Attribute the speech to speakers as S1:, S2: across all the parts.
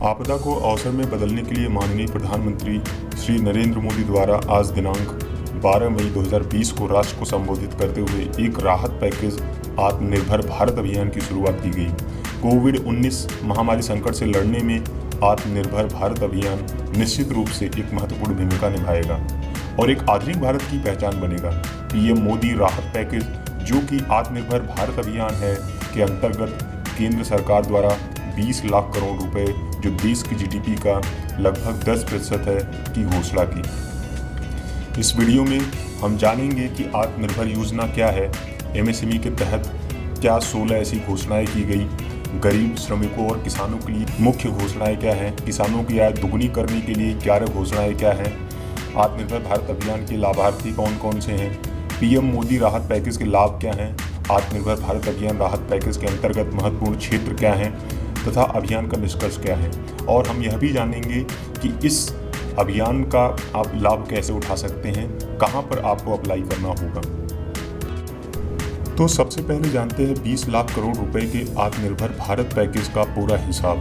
S1: आपदा को अवसर में बदलने के लिए माननीय प्रधानमंत्री श्री नरेंद्र मोदी द्वारा आज दिनांक 12 मई 2020 को राष्ट्र को संबोधित करते हुए एक राहत पैकेज आत्मनिर्भर भारत अभियान की शुरुआत की गई। कोविड-19 महामारी संकट से लड़ने में आत्मनिर्भर भारत अभियान निश्चित रूप से एक महत्वपूर्ण भूमिका निभाएगा और एक आधुनिक भारत की पहचान बनेगा। पीएम मोदी राहत पैकेज, जो कि आत्मनिर्भर भारत अभियान है, के अंतर्गत केंद्र सरकार द्वारा 20 लाख करोड़ रुपए, जो देश की जीडीपी का लगभग 10% है, की घोषणा की। इस वीडियो में हम जानेंगे कि आत्मनिर्भर योजना क्या है, एमएसएमई के तहत क्या 16 ऐसी घोषणाएं की गई, गरीब श्रमिकों और किसानों के लिए मुख्य घोषणाएं क्या हैं, किसानों की आय दोगुनी करने के लिए 11 घोषणाएं क्या हैं, आत्मनिर्भर भारत अभियान के लाभार्थी कौन कौन से हैं, पीएम मोदी राहत पैकेज के लाभ क्या हैं, आत्मनिर्भर भारत अभियान राहत पैकेज के अंतर्गत महत्वपूर्ण क्षेत्र क्या हैं तथा अभियान का निष्कर्ष क्या है। और हम यह भी जानेंगे कि इस अभियान का आप लाभ कैसे उठा सकते हैं, कहां पर आपको अप्लाई करना होगा। तो सबसे पहले जानते हैं 20 लाख करोड़ रुपए के आत्मनिर्भर भारत पैकेज का पूरा हिसाब।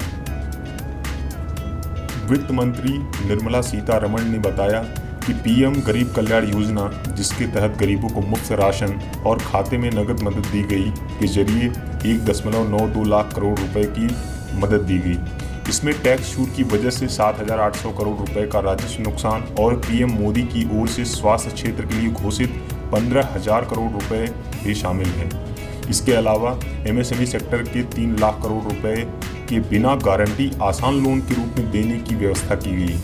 S1: वित्त मंत्री निर्मला सीतारमण ने बताया कि पीएम गरीब कल्याण योजना, जिसके तहत गरीबों को मुफ्त राशन और खाते में नगद मदद दी गई, के जरिए 1.92 लाख करोड़ रुपए की मदद दी गई। इसमें टैक्स छूट की वजह से 7,800 करोड़ रुपए का राजस्व नुकसान और पीएम मोदी की ओर से स्वास्थ्य क्षेत्र के लिए घोषित 15,000 करोड़ रुपए भी शामिल हैं। इसके अलावा एमएसएमई सेक्टर के 3 लाख करोड़ रुपए के बिना गारंटी आसान लोन के रूप में देने की व्यवस्था की गई।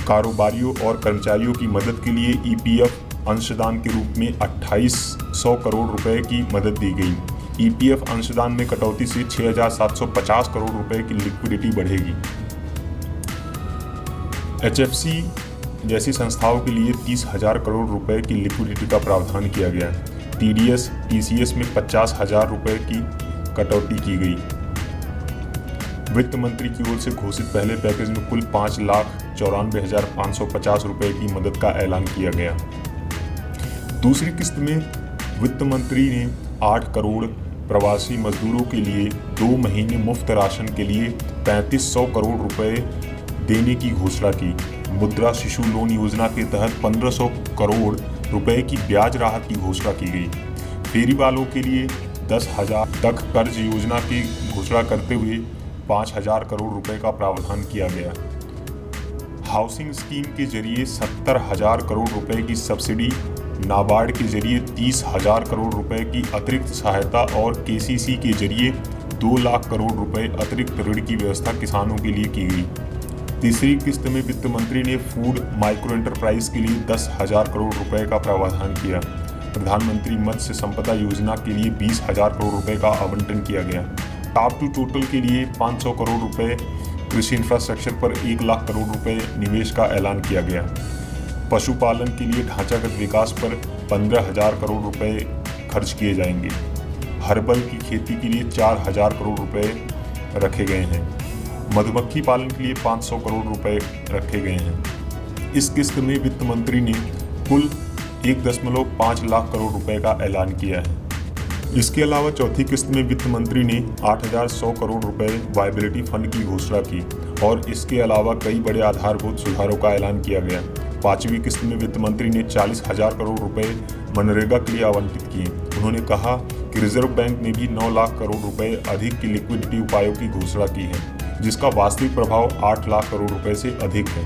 S1: कारोबारियों और कर्मचारियों की मदद के लिए ईपीएफ अंशदान के रूप में 2800 करोड़ रुपए की मदद दी गई। ईपीएफ अंशदान में कटौती से 6,750 करोड़ रुपए की लिक्विडिटी बढ़ेगी। एचएफसी जैसी संस्थाओं के लिए 30,000 करोड़ रुपए की लिक्विडिटी का प्रावधान किया गया। टीडीएस टीसीएस में 50,000 रुपए की कटौती की गई। वित्त मंत्री की ओर से घोषित पहले पैकेज में कुल 5,94,550 रुपए की मदद का ऐलान किया गया। दूसरी किस्त में वित्त मंत्री ने 8 करोड़ प्रवासी मजदूरों के लिए 2 महीने मुफ्त राशन के लिए 3,500 करोड़ रुपए देने की घोषणा की। मुद्रा शिशु लोन योजना के तहत 1,500 करोड़ रुपए की ब्याज राहत की घोषणा की गई। फेरी वालों के लिए 10,000 तक कर्ज योजना की घोषणा करते हुए 5,000 करोड़ रुपए का प्रावधान किया गया। हाउसिंग स्कीम के जरिए 70,000 करोड़ रुपए की सब्सिडी, नाबार्ड के जरिए 30,000 करोड़ रुपए की अतिरिक्त सहायता और केसीसी के जरिए 2 लाख करोड़ रुपए अतिरिक्त ऋण की व्यवस्था किसानों के लिए की गई। तीसरी किस्त में वित्त मंत्री ने फूड माइक्रो एंटरप्राइज के लिए 10,000 करोड़ रुपए का प्रावधान किया। प्रधानमंत्री मत्स्य संपदा योजना के लिए 20,000 करोड़ रुपए का आवंटन किया गया। टॉप टू टोटल के लिए 500 करोड़ रुपए, कृषि इंफ्रास्ट्रक्चर पर 1 लाख करोड़ रुपए निवेश का ऐलान किया गया। पशुपालन के लिए ढांचागत विकास पर 15,000 करोड़ रुपए खर्च किए जाएंगे। हर्बल की खेती के लिए 4,000 करोड़ रुपए रखे गए हैं। मधुमक्खी पालन के लिए 500 करोड़ रुपए रखे गए हैं। इस किस्त में वित्त मंत्री ने कुल 1.5 लाख करोड़ रुपए का ऐलान किया है। इसके अलावा चौथी किस्त में वित्त मंत्री ने 8,100 करोड़ रुपए वायबिलिटी फंड की घोषणा की और इसके अलावा कई बड़े आधारभूत सुधारों का ऐलान किया गया। पांचवी किस्त में वित्त मंत्री ने 40,000 करोड़ रुपए मनरेगा के लिए आवंटित किए। उन्होंने कहा कि रिजर्व बैंक ने भी 9 लाख करोड़ रुपए अधिक की लिक्विडिटी उपायों की घोषणा की है, जिसका वास्तविक प्रभाव 8 लाख करोड़ रुपए से अधिक है।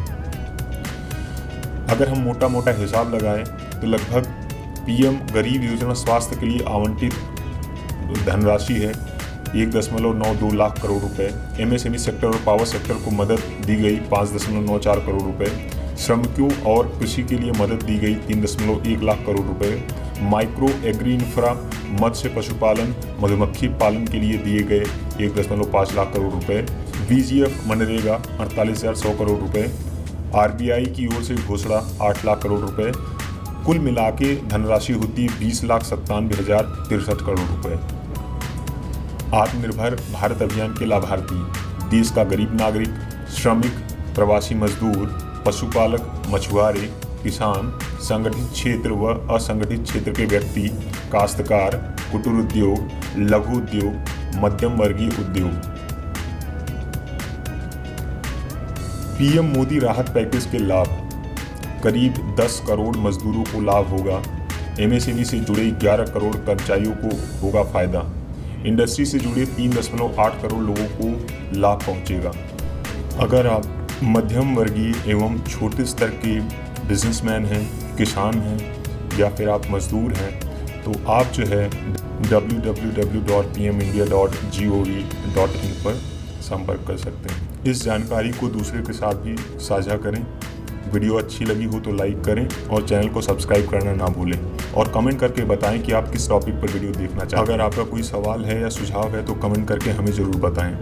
S1: अगर हम मोटा मोटा हिसाब लगाएं तो लगभग पीएम गरीब योजना स्वास्थ्य के लिए आवंटित धनराशि है 1.92 लाख करोड़ रुपए। एमएसएमई सेक्टर और पावर सेक्टर को मदद दी गई 5.94 करोड़ रुपए। श्रमिकों और कृषि के लिए मदद दी गई 3.1 लाख करोड़ रुपए। माइक्रो एग्री इंफ्रा, मत्स्य पशुपालन, मधुमक्खी पालन के लिए दिए गए 1.5 लाख करोड़ रुपए। बीजीएफ मनरेगा 48,100 करोड़ रुपए। आरबीआई की ओर से घोषणा 8 लाख करोड़ रुपए। कुल मिला के धनराशि होती 20,97,063 करोड़ रुपए। आत्मनिर्भर भारत अभियान के लाभार्थी देश का गरीब नागरिक, श्रमिक, प्रवासी मजदूर, पशुपालक, मछुआरे, किसान, संगठित क्षेत्र व असंगठित क्षेत्र के व्यक्ति, काश्तकार, कुटीर उद्योग, लघु उद्योग, मध्यम वर्गीय उद्योग। पीएम मोदी राहत पैकेज के लाभ, करीब 10 करोड़ मजदूरों को लाभ होगा। एमएसएमई से जुड़े 11 करोड़ कर्मचारियों को होगा फायदा। इंडस्ट्री से जुड़े 3.8 करोड़ लोगों को लाभ पहुंचेगा। अगर आप मध्यम वर्गीय एवं छोटे स्तर के बिजनेसमैन हैं, किसान हैं या फिर आप मजदूर हैं, तो आप जो है www.pmindia.gov.in पर संपर्क कर सकते हैं। इस जानकारी को दूसरे के साथ भी साझा करें। वीडियो अच्छी लगी हो तो लाइक करें और चैनल को सब्सक्राइब करना ना भूलें और कमेंट करके बताएं कि आप किस टॉपिक पर वीडियो देखना चाहते हैं। अगर आपका कोई सवाल है या सुझाव है तो कमेंट करके हमें ज़रूर बताएं।